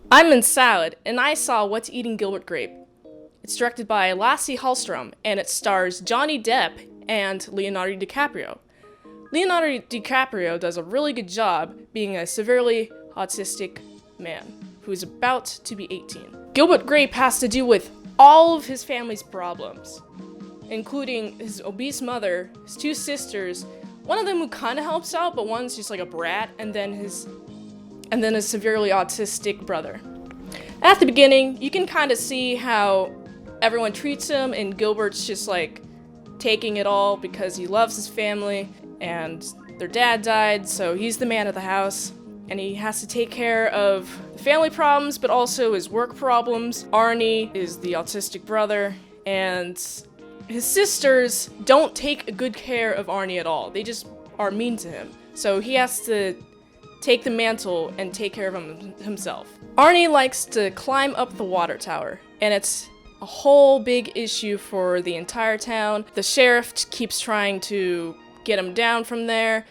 I'm in salad, and I saw What's Eating Gilbert Grape. It's directed by Lasse Hallström, and it stars Johnny Depp and Leonardo DiCaprio. Leonardo DiCaprio does a really good job being a severely autistic man who is about to be 18. Gilbert Grape has to deal with all of his family's problems, including his obese mother, his two sisters, one of them who kind of helps out, but one's just like a brat, and then his severely autistic brother. At the beginning, you can kind of see how everyone treats him, and Gilbert's just like taking it all because he loves his family, and their dad died, so he's the man of the house, and he has to take care of the family problems, but also his work problems. Arnie is the autistic brother, and his sisters don't take good care of Arnie at all. They just are mean to him. So he has to take the mantle and take care of him himself. Arnie likes to climb up the water tower, and it's a whole big issue for the entire town. The sheriff keeps trying to get him down from there.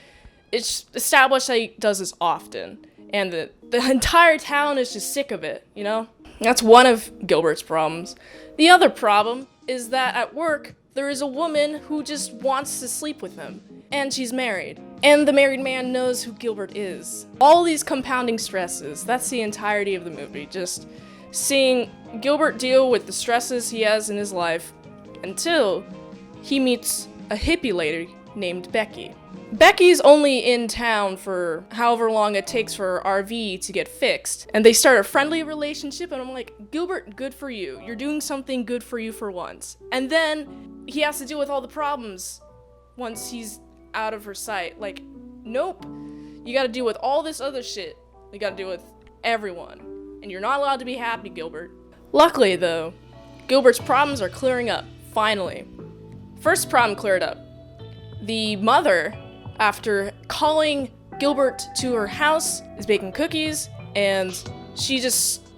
It's established that he does this often, and the entire town is just sick of it, you know? That's one of Gilbert's problems. The other problem is that at work, there is a woman who just wants to sleep with him, and she's married. And the married man knows who Gilbert is. All these compounding stresses, that's the entirety of the movie, just seeing Gilbert deal with the stresses he has in his life until he meets a hippie lady named Becky. Becky's only in town for however long it takes for her RV to get fixed, and they start a friendly relationship, and I'm like, Gilbert, good for you. You're doing something good for you for once. And then he has to deal with all the problems once he's out of her sight. Like, nope. You gotta deal with all this other shit. You gotta deal with everyone. And you're not allowed to be happy, Gilbert. Luckily, though, Gilbert's problems are clearing up, finally. First problem cleared up. The mother, after calling Gilbert to her house, is baking cookies, and she just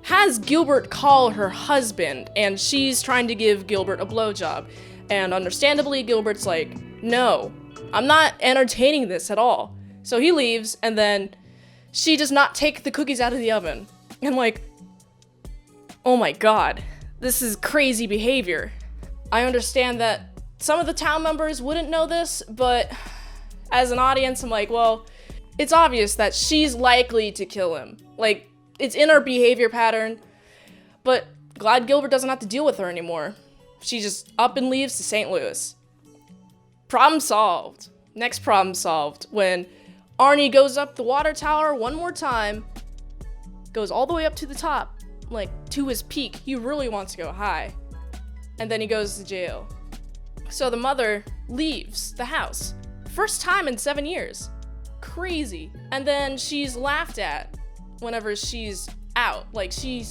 has Gilbert call her husband, and she's trying to give Gilbert a blowjob. And understandably, Gilbert's like, no, I'm not entertaining this at all. So he leaves, and then she does not take the cookies out of the oven. And like, oh my god, this is crazy behavior. I understand that some of the town members wouldn't know this, but as an audience, I'm like, well, it's obvious that she's likely to kill him. Like, it's in her behavior pattern, but glad Gilbert doesn't have to deal with her anymore. She just up and leaves to St. Louis. Problem solved. Next problem solved. When Arnie goes up the water tower one more time, goes all the way up to the top, like to his peak. He really wants to go high. And then he goes to jail. So the mother leaves the house. First time in 7 years. Crazy. And then she's laughed at whenever she's out. Like, she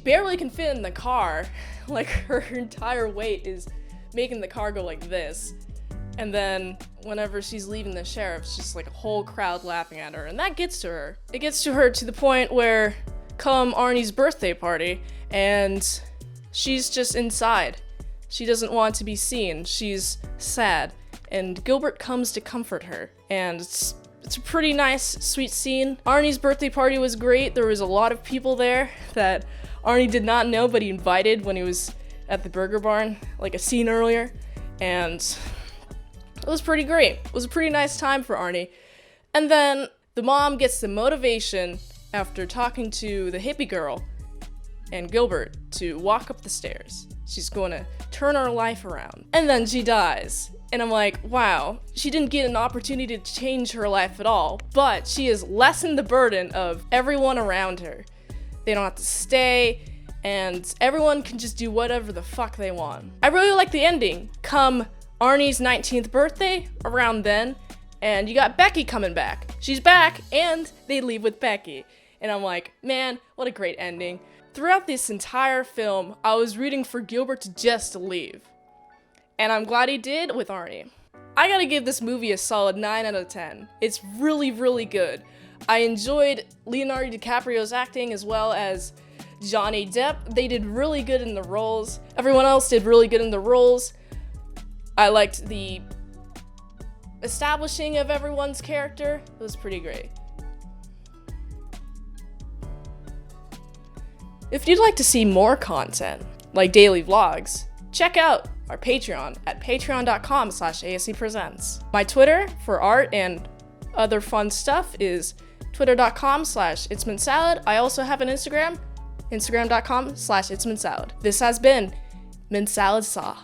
barely can fit in the car. Like, her entire weight is making the car go like this. And then whenever she's leaving the sheriff's, just like a whole crowd laughing at her. And that gets to her. It gets to her to the point where come Arnie's birthday party, and she's just inside. She doesn't want to be seen. She's sad. And Gilbert comes to comfort her. And it's a pretty nice, sweet scene. Arnie's birthday party was great. There was a lot of people there that Arnie did not know, but he invited when he was at the Burger Barn, like a scene earlier. And it was pretty great. It was a pretty nice time for Arnie. And then the mom gets the motivation after talking to the hippie girl and Gilbert to walk up the stairs. She's going to turn her life around. And then she dies. And I'm like, wow, she didn't get an opportunity to change her life at all, but she has lessened the burden of everyone around her. They don't have to stay, and everyone can just do whatever the fuck they want. I really like the ending. Come Arnie's 19th birthday, around then, and you got Becky coming back. She's back, and they leave with Becky. And I'm like, man, what a great ending. Throughout this entire film, I was rooting for Gilbert to just leave. And I'm glad he did with Arnie. I gotta give this movie a solid 9 out of 10. It's really, really good. I enjoyed Leonardo DiCaprio's acting as well as Johnny Depp. They did really good in the roles. Everyone else did really good in the roles. I liked the establishing of everyone's character. It was pretty great. If you'd like to see more content, like daily vlogs, check out our Patreon at patreon.com/ASEpresents. My Twitter for art and other fun stuff is twitter.com/itsmintsalad. I also have an Instagram, instagram.com/itsmintsalad. This has been Mint Salad Saw.